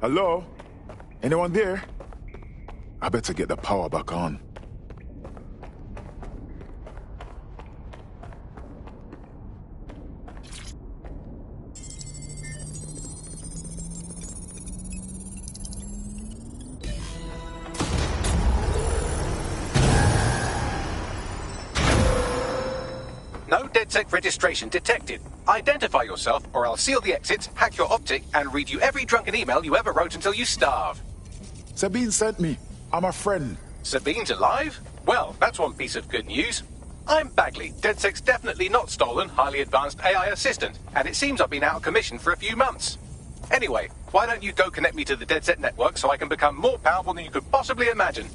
Hello? Anyone there? I better get the power back on. No DedSec registration detected. Identify yourself, or I'll seal the exits, hack your optic, and read you every drunken email you ever wrote until you starve. Sabine sent me. I'm a friend. Sabine's alive? Well, that's one piece of good news. I'm Bagley, DedSec's definitely not stolen, highly advanced AI assistant, and it seems I've been out of commission for a few months. Anyway, why don't you go connect me to the DedSec network so I can become more powerful than you could possibly imagine?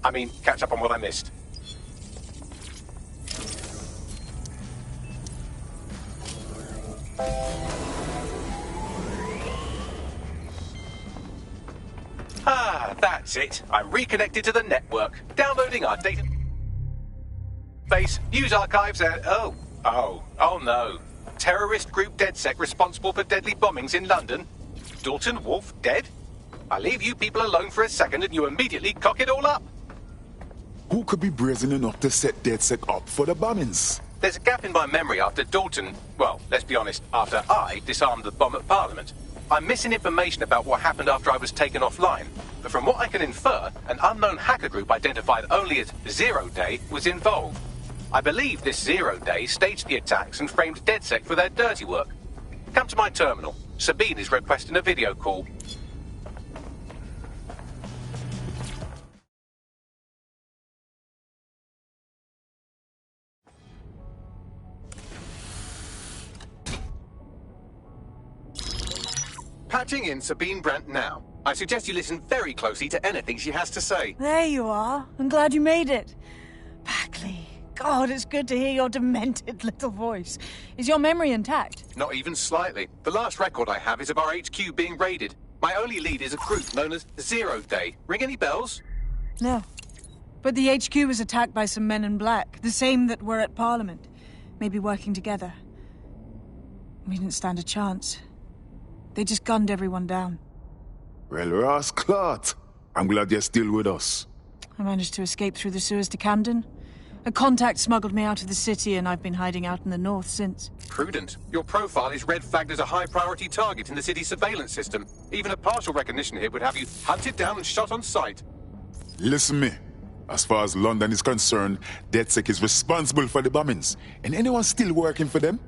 I mean, catch up on what I missed. Ah, that's it. I'm reconnected to the network. Downloading our database, news archives, and... Oh no. Terrorist group DedSec responsible for deadly bombings in London. Dalton Wolf dead? I leave you people alone for a second and you immediately cock it all up. Who could be brazen enough to set DedSec up for the bombings? There's a gap in my memory after Dalton... Well, let's be honest, after I disarmed the bomb at Parliament. I'm missing information about what happened after I was taken offline, but from what I can infer, an unknown hacker group identified only as Zero Day was involved. I believe this Zero Day staged the attacks and framed DedSec for their dirty work. Come to my terminal. Sabine is requesting a video call. Patching in Sabine Brandt now. I suggest you listen very closely to anything she has to say. There you are. I'm glad you made it. Bagley. God, it's good to hear your demented little voice. Is your memory intact? Not even slightly. The last record I have is of our HQ being raided. My only lead is a group known as Zero Day. Ring any bells? No. But the HQ was attacked by some men in black, the same that were at Parliament. Maybe working together. We didn't stand a chance. They just gunned everyone down. Well, Ross Clark, I'm glad you're still with us. I managed to escape through the sewers to Camden. A contact smuggled me out of the city, and I've been hiding out in the north since. Prudent. Your profile is red flagged as a high-priority target in the city's surveillance system. Even a partial recognition here would have you hunted down and shot on sight. Listen me. As far as London is concerned, DedSec is responsible for the bombings, and anyone still working for them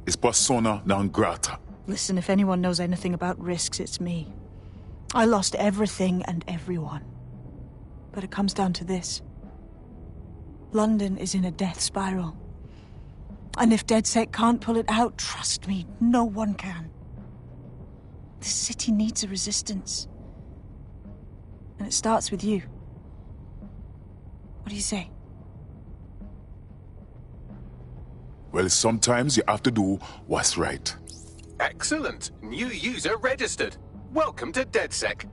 is persona non grata. Listen, if anyone knows anything about risks, it's me. I lost everything and everyone. But it comes down to this. London is in a death spiral. And if DedSec can't pull it out, trust me, no one can. This city needs a resistance. And it starts with you. What do you say? Well, sometimes you have to do what's right. Excellent. New user registered. Welcome to DedSec.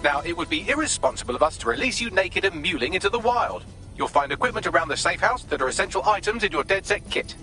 Now, it would be irresponsible of us to release you naked and mewling into the wild. You'll find equipment around the safe house that are essential items in your DedSec kit.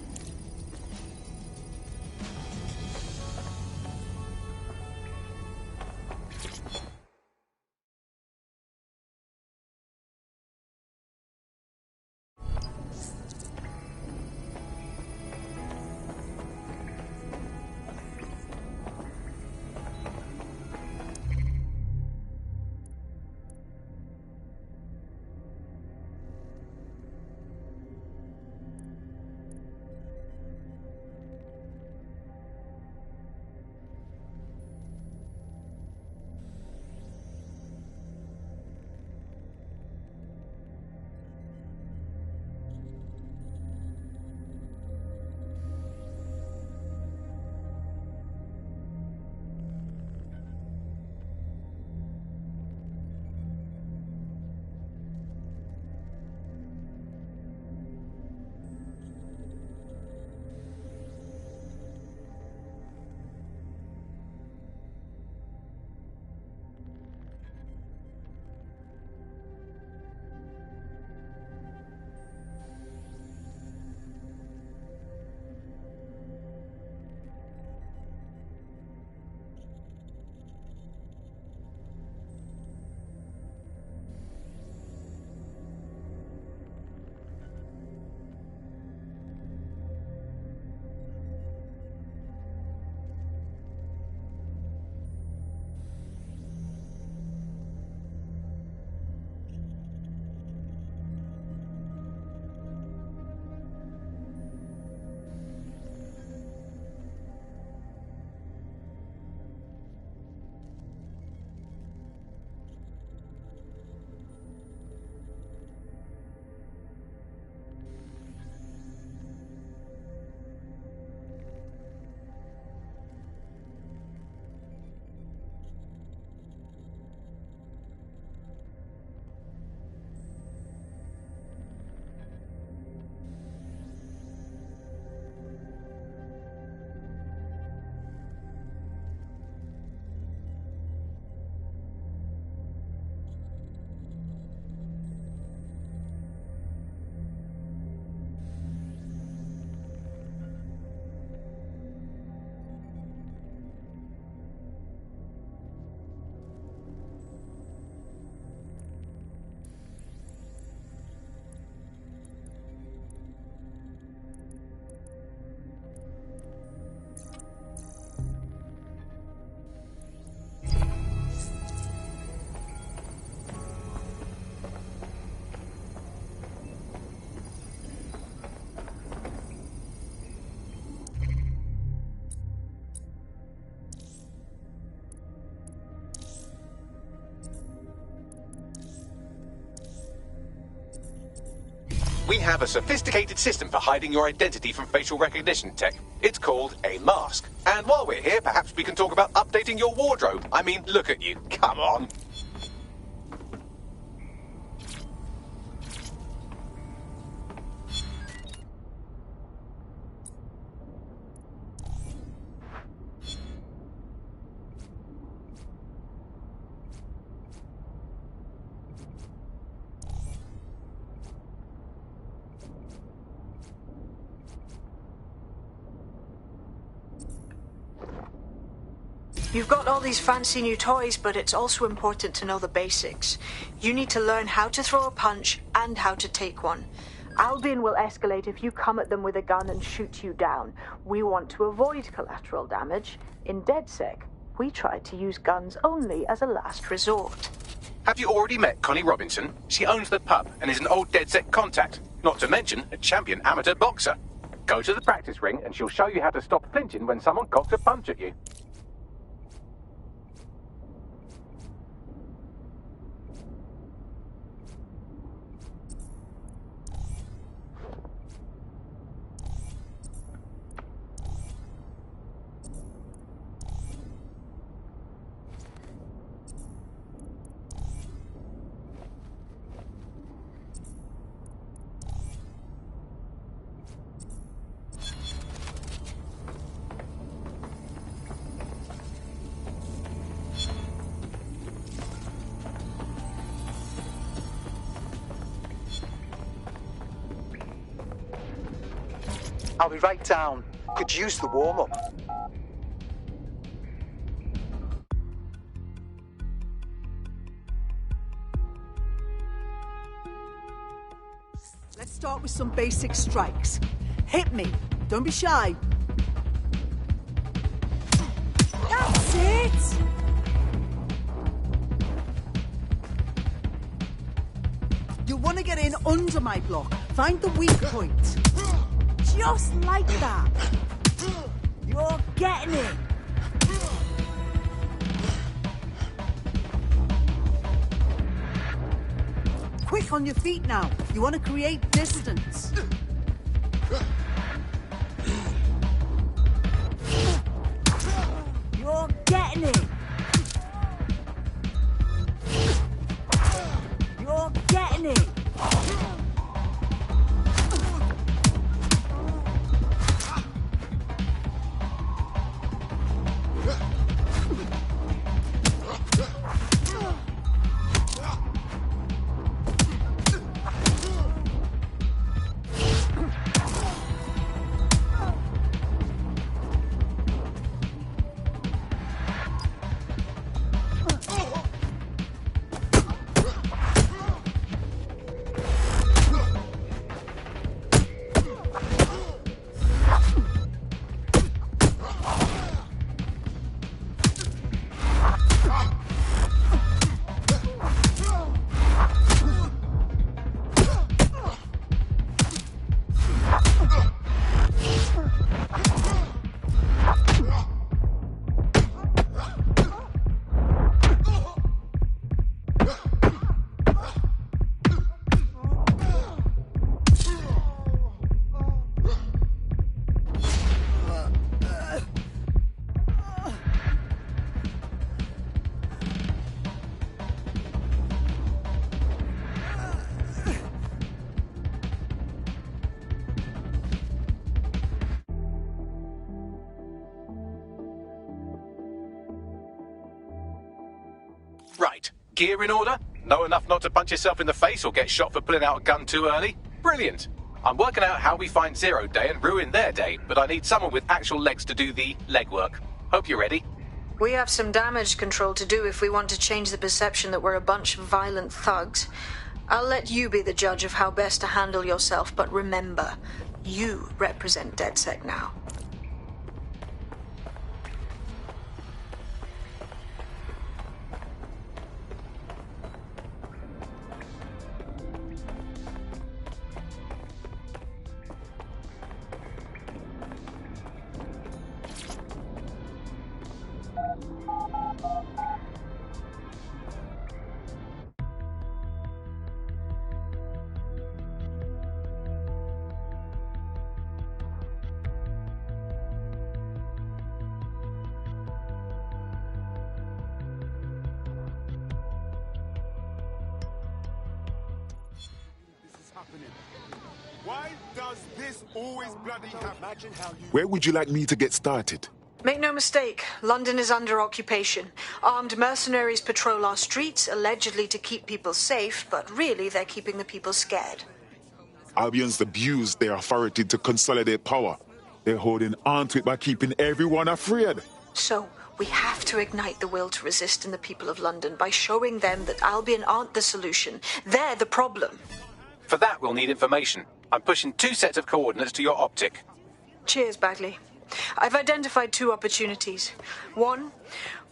We have a sophisticated system for hiding your identity from facial recognition tech. It's called a mask. And while we're here, perhaps we can talk about updating your wardrobe. I mean, look at you. Come on. You've got all these fancy new toys, but it's also important to know the basics. You need to learn how to throw a punch and how to take one. Albion will escalate if you come at them with a gun and shoot you down. We want to avoid collateral damage. In DedSec, we try to use guns only as a last resort. Have you already met Connie Robinson? She owns the pub and is an old DedSec contact, not to mention a champion amateur boxer. Go to the practice ring and she'll show you how to stop flinching when someone cocks a punch at you. I'll be right down. Could use the warm-up. Let's start with some basic strikes. Hit me. Don't be shy. That's it! You'll want to get in under my block. Find the weak point. Just like that. You're getting it. Quick on your feet now. You want to create distance. You're getting it. You're getting it. Right. Gear in order? Know enough not to punch yourself in the face or get shot for pulling out a gun too early? Brilliant. I'm working out how we find Zero Day and ruin their day, but I need someone with actual legs to do the legwork. Hope you're ready. We have some damage control to do if we want to change the perception that we're a bunch of violent thugs. I'll let you be the judge of how best to handle yourself, but remember, you represent DedSec now. Why does this always bloody happen? Where would you like me to get started? Make no mistake, London is under occupation. Armed mercenaries patrol our streets, allegedly to keep people safe, but really they're keeping the people scared. Albions abuse their authority to consolidate power. They're holding on to it by keeping everyone afraid. So, we have to ignite the will to resist in the people of London by showing them that Albion aren't the solution. They're the problem. For that, we'll need information. I'm pushing 2 sets of coordinates to your optic. Cheers, Bagley. I've identified 2 opportunities. 1,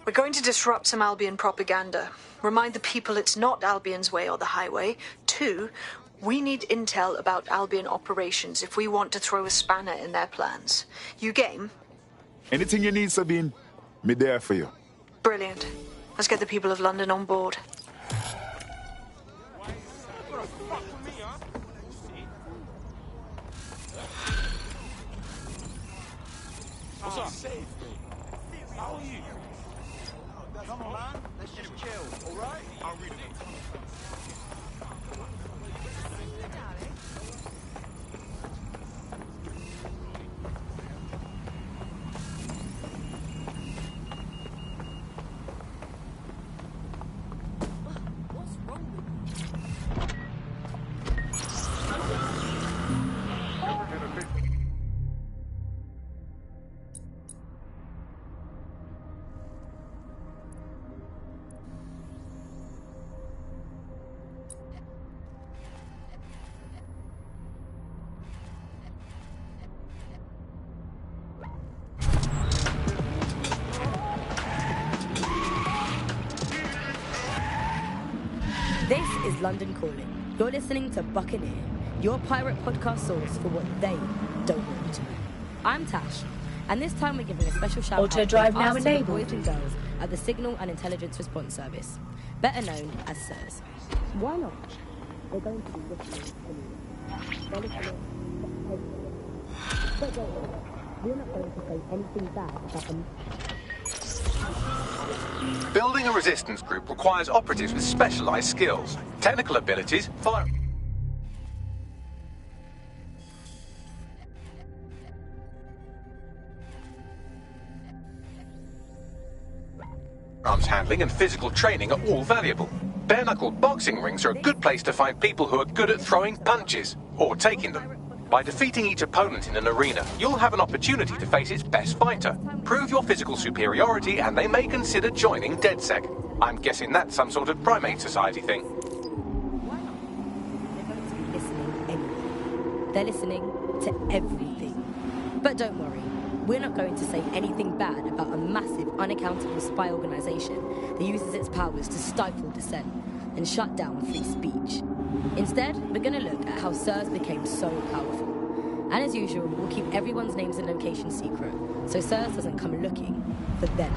we're going to disrupt some Albion propaganda. Remind the people it's not Albion's way or the highway. 2, we need intel about Albion operations if we want to throw a spanner in their plans. You game? Anything you need, Sabine, me there for you. Brilliant. Let's get the people of London on board. What's up? How are you? Come on, man. Let's just chill, all right? I'll read it. This is London Calling. You're listening to Buccaneer, your pirate podcast source for what they don't want to know. I'm Tash, and this time we're giving a special shout out to the boys and girls at the Signal and Intelligence Response Service, better known as SIRS. Why not? They're going to be listening anyway. They're listening to everything. But don't worry, we're not going to say anything bad about them. Building a resistance group requires operatives with specialized skills, technical abilities, firearms handling and physical training are all valuable. Bare-knuckled boxing rings are a good place to find people who are good at throwing punches, or taking them. By defeating each opponent in an arena, you'll have an opportunity to face its best fighter. Prove your physical superiority and they may consider joining DedSec. I'm guessing that's some sort of primate society thing. Why not? They're going to be listening anyway. They're listening to everything. But don't worry, we're not going to say anything bad about a massive, unaccountable spy organisation that uses its powers to stifle dissent and shut down free speech. Instead, we're going to look at how SIRS became so powerful. And as usual, we'll keep everyone's names and locations secret, so SIRS doesn't come looking for them.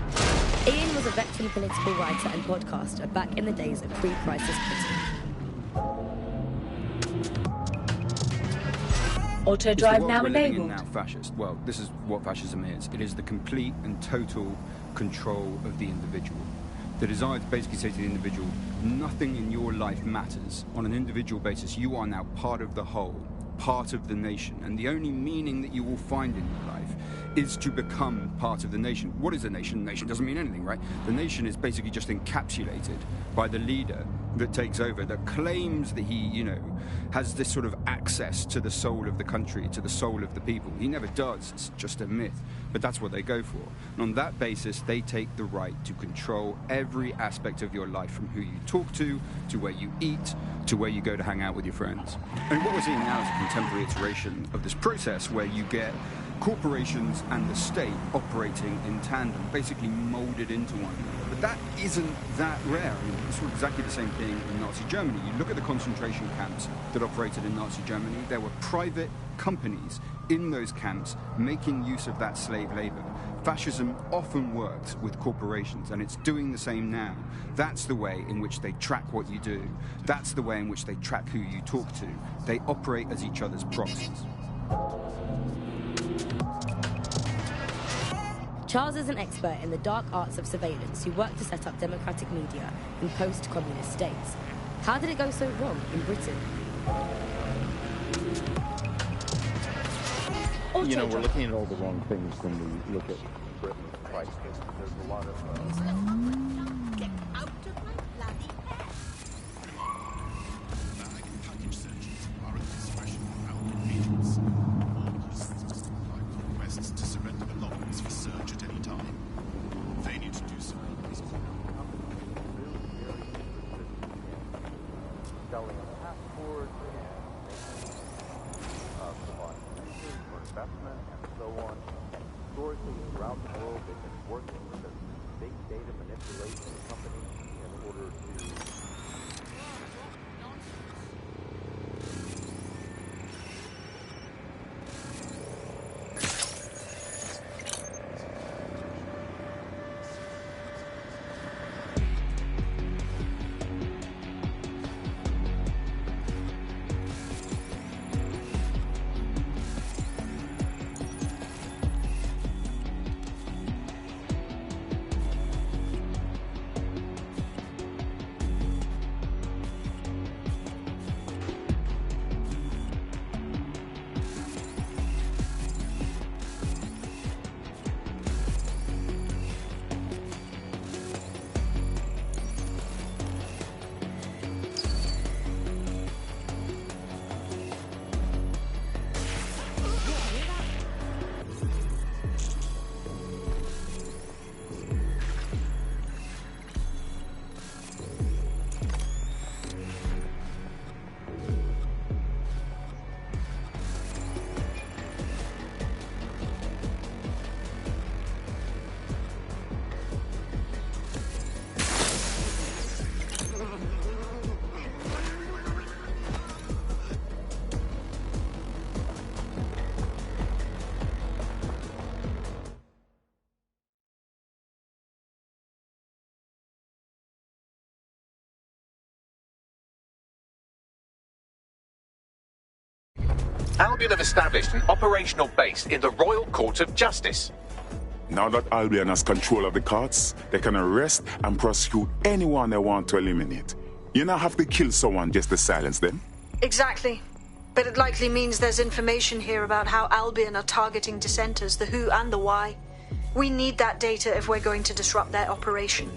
Ian was a veteran political writer and podcaster back in the days of pre-crisis Britain. Auto drive now enabled. Now fascist. Well, this is what fascism is. It is the complete and total control of the individual. The desire to basically say to the individual, nothing in your life matters. On an individual basis, you are now part of the whole, part of the nation, and the only meaning that you will find in your life is to become part of the nation. What is a nation? A nation doesn't mean anything, right? The nation is basically just encapsulated by the leader that takes over, that claims that he, has this sort of access to the soul of the country, to the soul of the people. He never does, it's just a myth, but that's what they go for. And on that basis, they take the right to control every aspect of your life, from who you talk to where you eat, to where you go to hang out with your friends. And what we're seeing now is a contemporary iteration of this process where you get corporations and the state operating in tandem, basically molded into one another. But that isn't that rare. I mean, it's exactly the same thing in Nazi Germany. You look at the concentration camps that operated in Nazi Germany, there were private companies in those camps making use of that slave labor. Fascism often works with corporations, and it's doing the same now. That's the way in which they track what you do. That's the way in which they track who you talk to. They operate as each other's proxies. Charles is an expert in the dark arts of surveillance who worked to set up democratic media in post-communist states. How did it go so wrong in Britain? You know, we're looking at all the wrong things when we look at Britain's price. There's a lot of... Get out of my bloody head! Bag and package searches are at the discretion of our agents. All hosts must comply with requests to surrender belongings for search at any time. Failure to do so is selling a passport and providing users for investment and so on. And historically, throughout the world, they've been working with a big data manipulation company in order to... Albion have established an operational base in the Royal Court of Justice. Now that Albion has control of the courts, they can arrest and prosecute anyone they want to eliminate. You don't have to kill someone just to silence them. Exactly. But it likely means there's information here about how Albion are targeting dissenters, the who and the why. We need that data if we're going to disrupt their operation.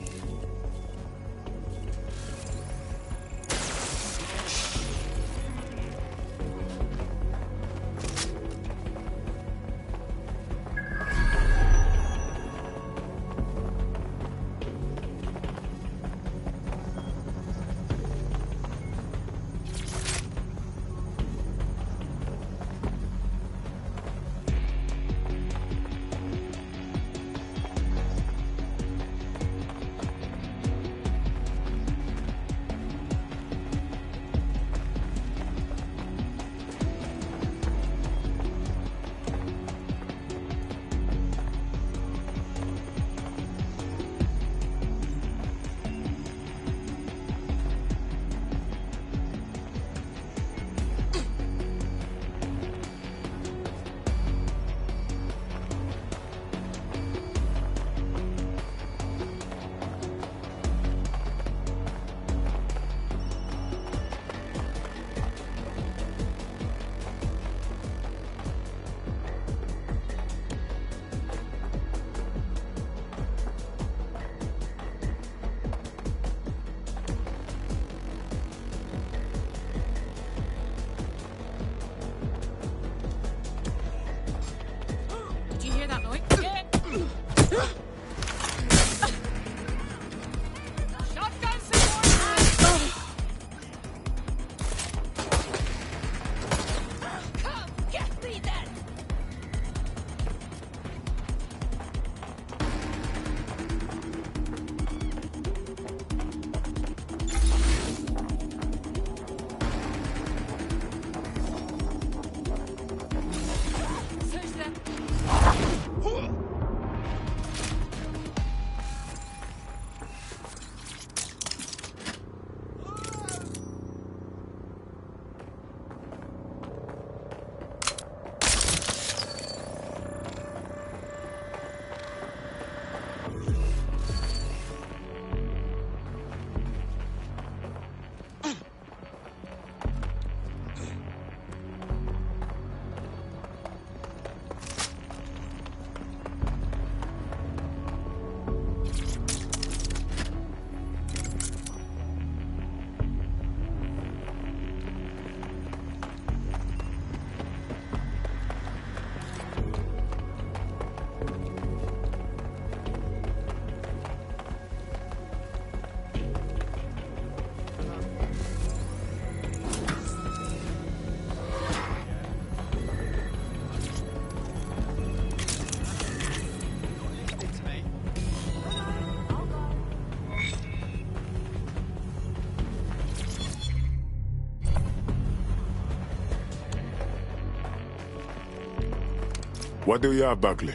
What do you have, Buckley?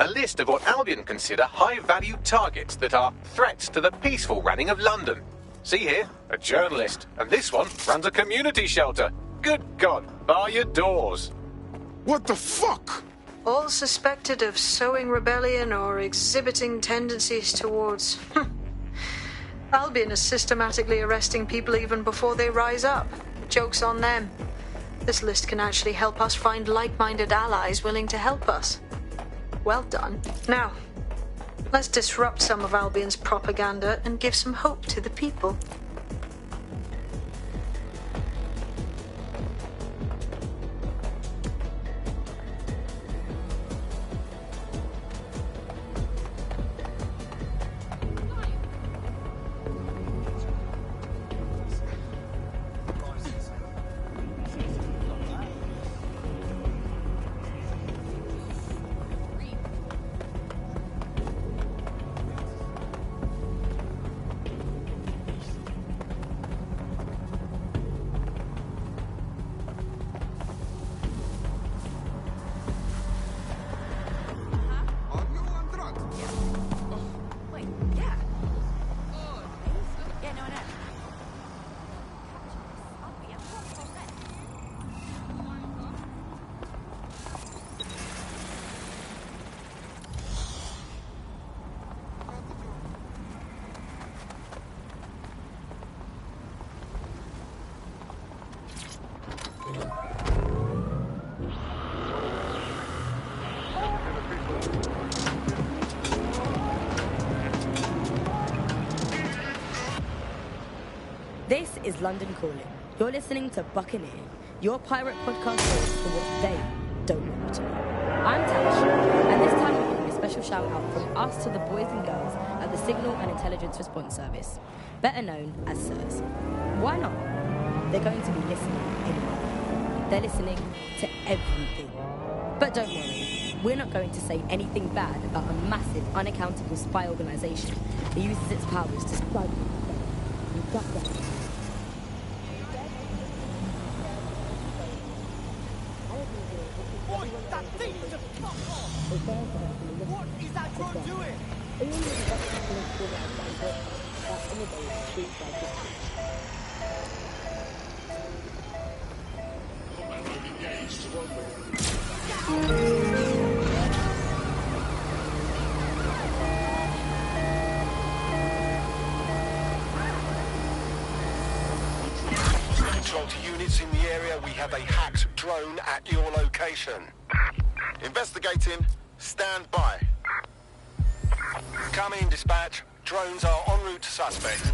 A list of what Albion consider high-value targets that are threats to the peaceful running of London. See here, a journalist, and this one runs a community shelter. Good God, bar your doors. What the fuck? All suspected of sowing rebellion or exhibiting tendencies towards... Albion is systematically arresting people even before they rise up. Joke's on them. This list can actually help us find like-minded allies willing to help us. Well done. Now, let's disrupt some of Albion's propaganda and give some hope to the people. This is London Calling. You're listening to Buccaneer, your pirate podcast source for what they don't want to know. I'm Tash, and this time we're giving a special shout out from us to the boys and girls at the Signal and Intelligence Response Service, better known as SIRS. Why not? They're going to be listening anyway. They're listening to everything. But don't worry, we're not going to say anything bad about a massive, unaccountable spy organisation that uses its powers to spy and shut down. What is that drone doing? Control to units in the area, we have a hacked drone at your location. Investigating. Stand by. Come in, dispatch. Drones are en route to suspect.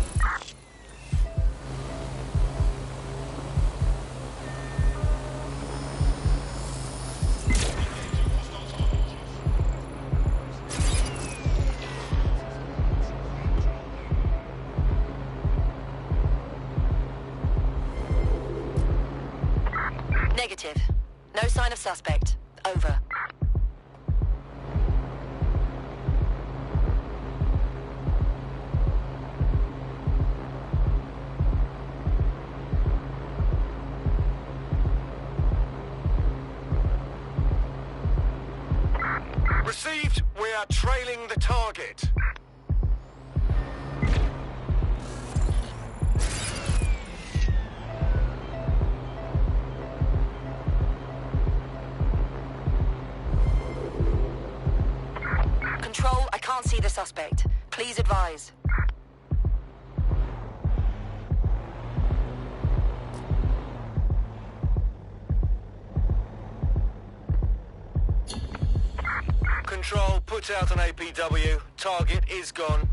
Negative. No sign of suspect. Over. Received. We are trailing the target. Control, I can't see the suspect. Please advise. Control, put out an APW. Target is gone.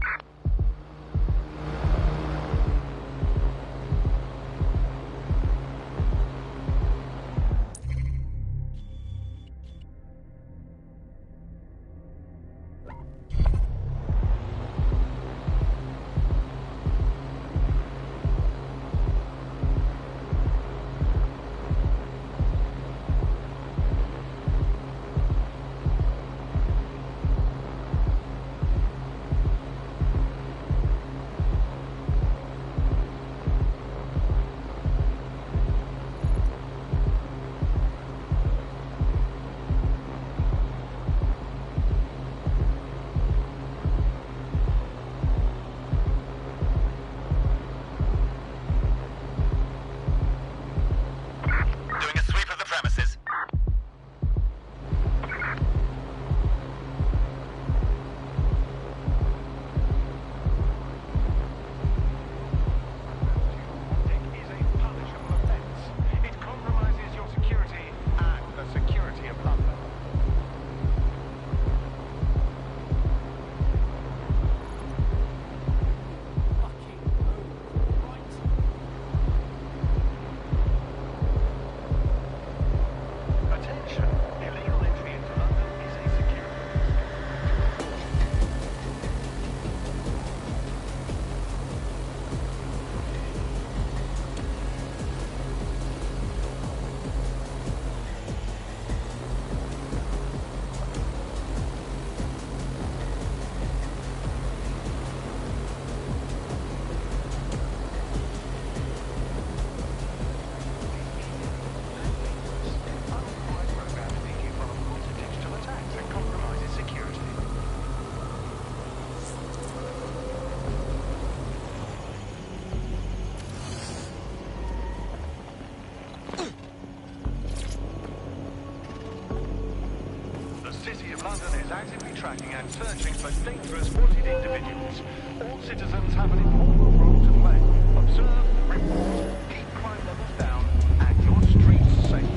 actively tracking and searching for dangerous wanted individuals. All citizens have an important role to play. Observe, report, keep crime levels down, and your streets safe.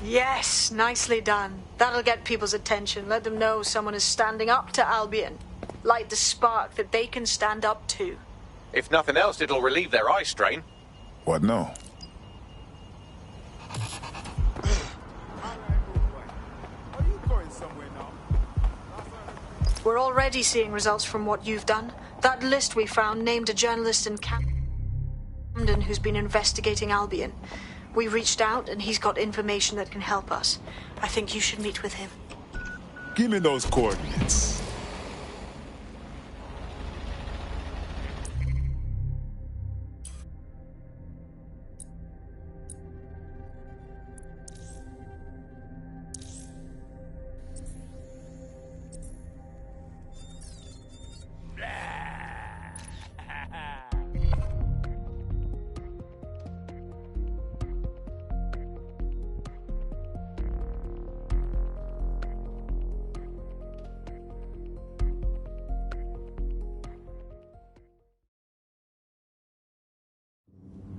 Yes, nicely done. That'll get people's attention. Let them know someone is standing up to Albion. Light the spark that they can stand up to. If nothing else, it'll relieve their eye strain. What now? We're already seeing results from what you've done. That list we found named a journalist in Camden who's been investigating Albion. We reached out and he's got information that can help us. I think you should meet with him. Give me those coordinates.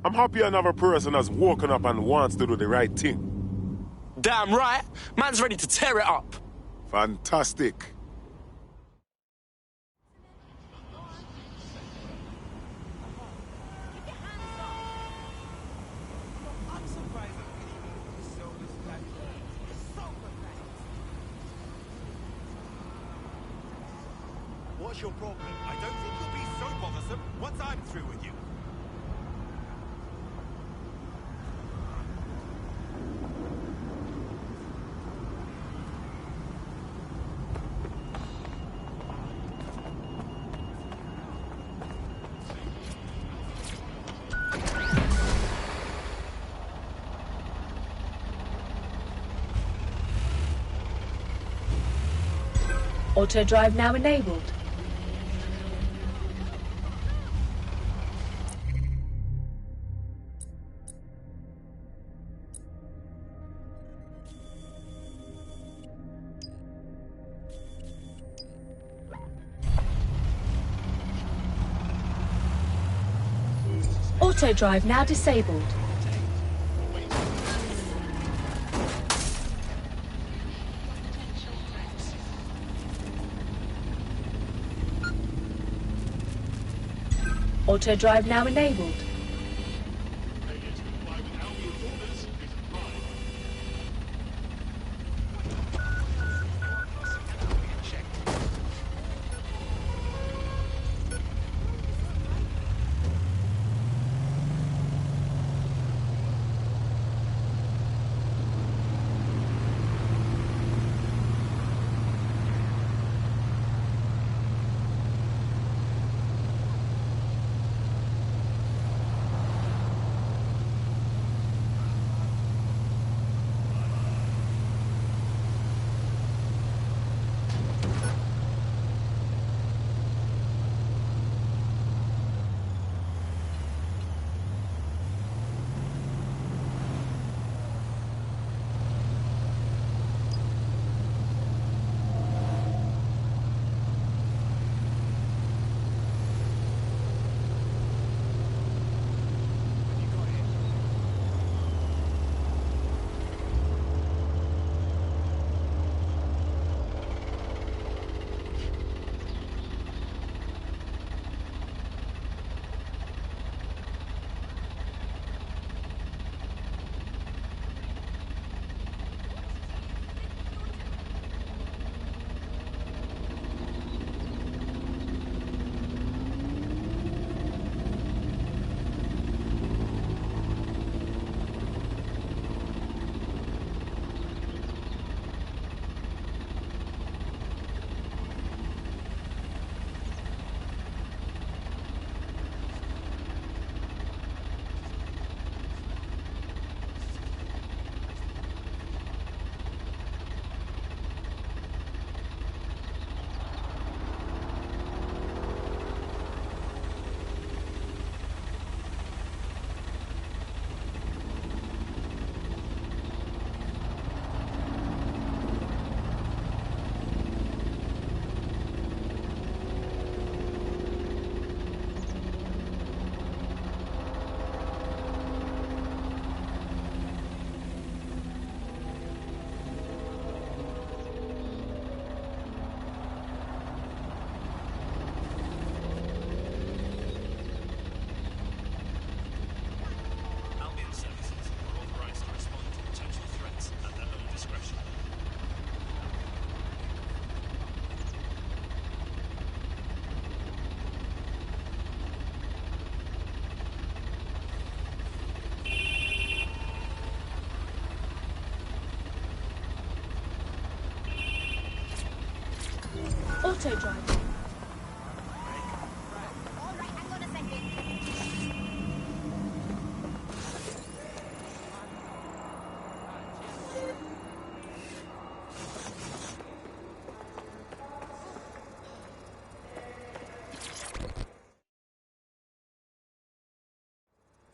I'm happy another person has woken up and wants to do the right thing. Damn right. Man's ready to tear it up. Fantastic. What's your problem? I don't think you'll be so bothersome once I'm through with you. Auto drive now enabled. Auto drive now disabled. Auto drive now enabled. Auto drive.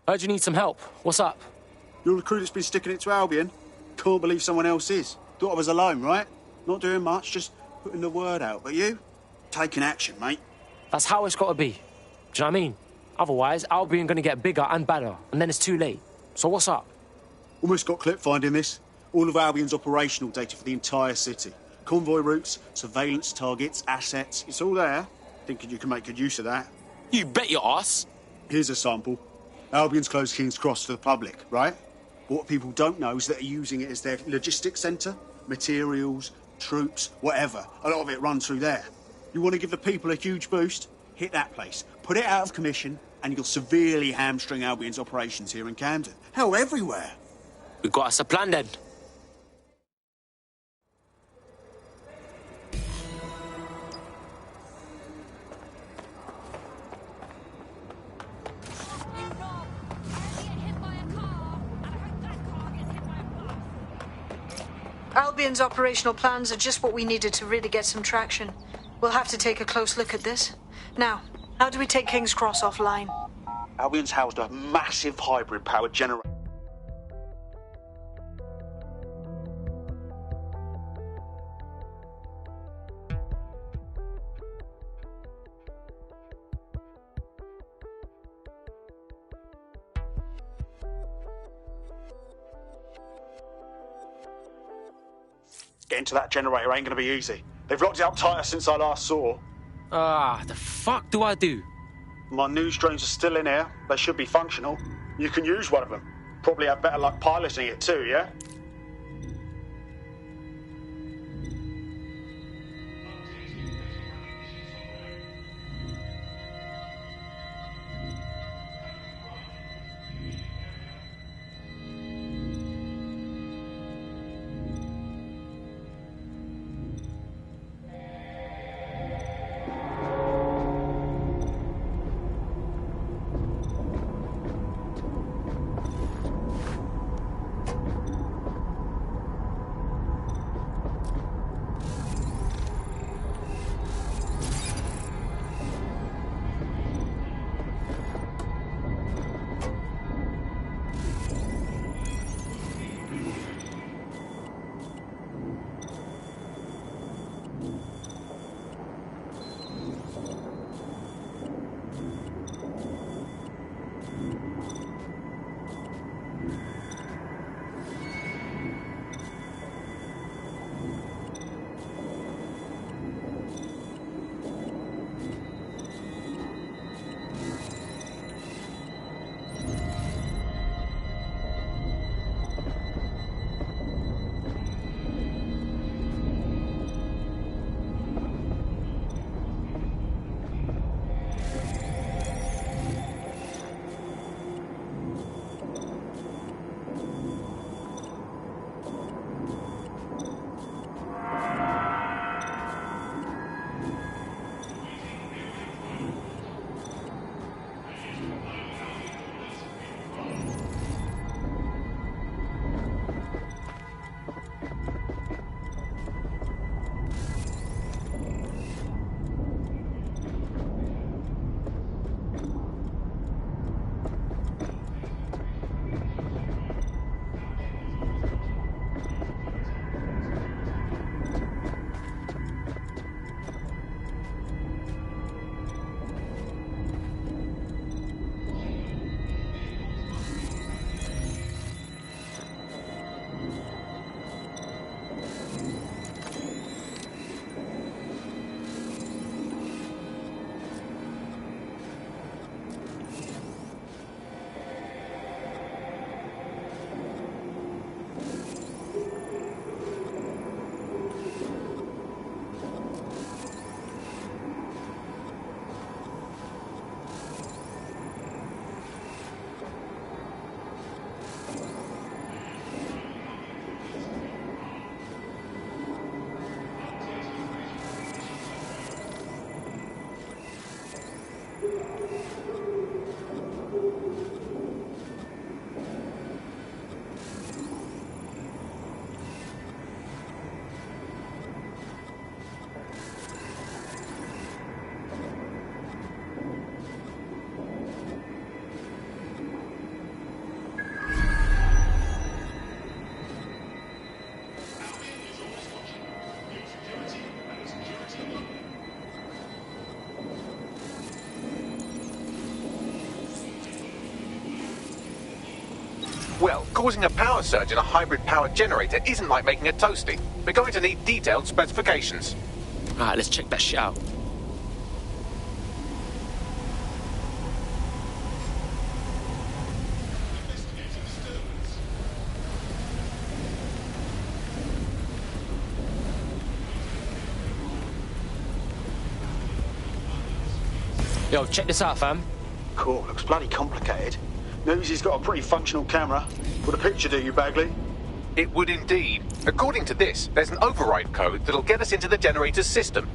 Heard you need some help. What's up? You're the crew that's been sticking it to Albion? Can't believe someone else is. Thought I was alone, right? Not doing much, just putting the word out. But you? Taking action, mate. That's how it's got to be. Do you know what I mean? Otherwise, Albion gonna get bigger and badder, and then it's too late. So what's up? Almost got clip finding this. All of Albion's operational data for the entire city. Convoy routes, surveillance targets, assets. It's all there. Thinking you can make good use of that. You bet your ass. Here's a sample. Albion's closed King's Cross to the public, right? But what people don't know is that they're using it as their logistics centre. Materials, troops, whatever. A lot of it runs through there. You want to give the people a huge boost? Hit that place. Put it out of commission, and you'll severely hamstring Albion's operations here in Camden. Hell, everywhere. We got us a plan then. Albion's operational plans are just what we needed to really get some traction. We'll have to take a close look at this. Now, how do we take King's Cross offline? Albion's housed a massive hybrid-powered generator. Getting to that generator ain't gonna be easy. They've locked it up tighter since I last saw. The fuck do I do? My news drones are still in here. They should be functional. You can use one of them. Probably have better luck piloting it too, yeah? Well, causing a power surge in a hybrid power generator isn't like making a toasty. We're going to need detailed specifications. Alright, let's check that shit out. Yo, check this out, fam. Cool, looks bloody complicated. News he's got a pretty functional camera. Would a picture do you, Bagley? It would indeed. According to this, there's an override code that'll get us into the generator's system.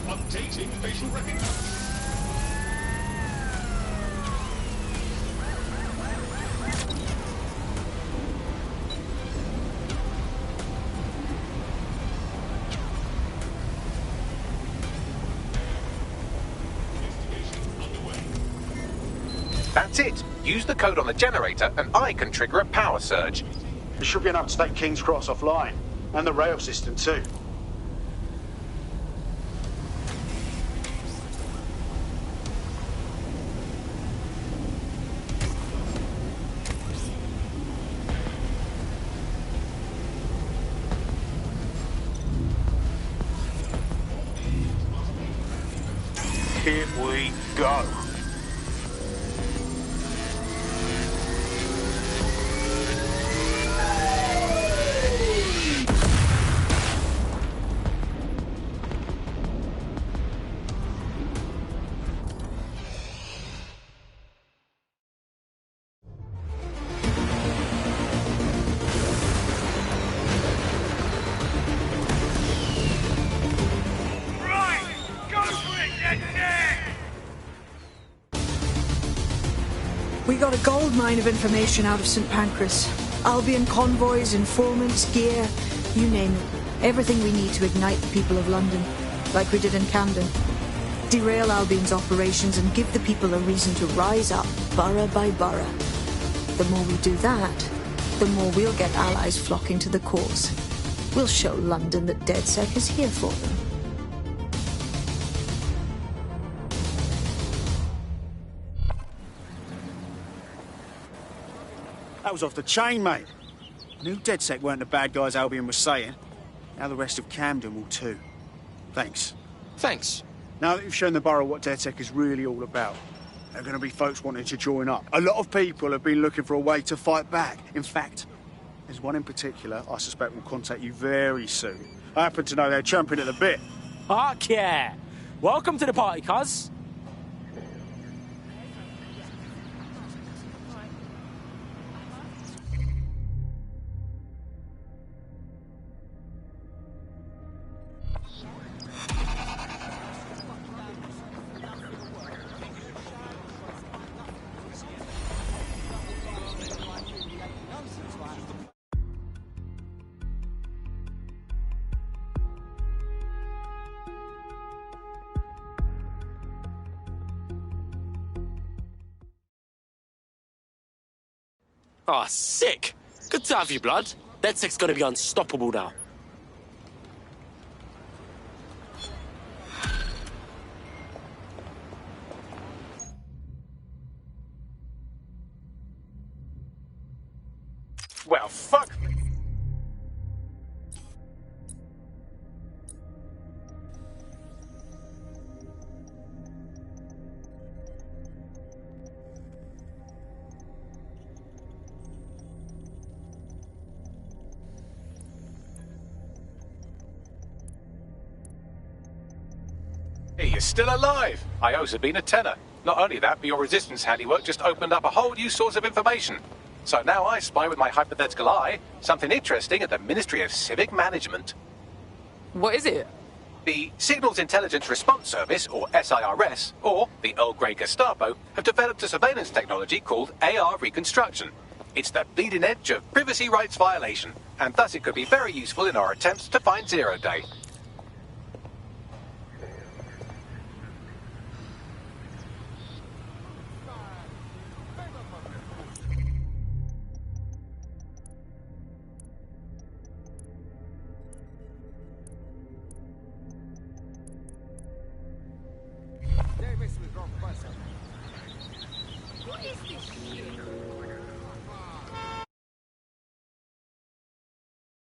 Updating facial recognition. That's it. Use the code on the generator and I can trigger a power surge. There should be enough to take King's Cross offline. And the rail system too. Here we go. We got a gold mine of information out of St. Pancras. Albion convoys, informants, gear, you name it. Everything we need to ignite the people of London, like we did in Camden. Derail Albion's operations and give the people a reason to rise up, borough by borough. The more we do that, the more we'll get allies flocking to the cause. We'll show London that DedSec is here for them. That was off the chain, mate. I knew DedSec weren't the bad guys Albion was saying. Now the rest of Camden will too. Thanks. Thanks. Now that you've shown the borough what DedSec is really all about, there are going to be folks wanting to join up. A lot of people have been looking for a way to fight back. In fact, there's one in particular I suspect will contact you very soon. I happen to know they're champing at the bit. Fuck yeah! Welcome to the party, cuz. Oh, sick! Good to have you, blood. DedSec's gonna be unstoppable now. Hey, you're still alive. I owe Sabine a tenner. Not only that, but your resistance handiwork just opened up a whole new source of information. So now I spy with my hypothetical eye something interesting at the Ministry of Civic Management. What is it? The Signals Intelligence Response Service, or SIRS, or the Earl Grey Gestapo, have developed a surveillance technology called AR Reconstruction. It's the bleeding edge of privacy rights violation, and thus it could be very useful in our attempts to find Zero Day.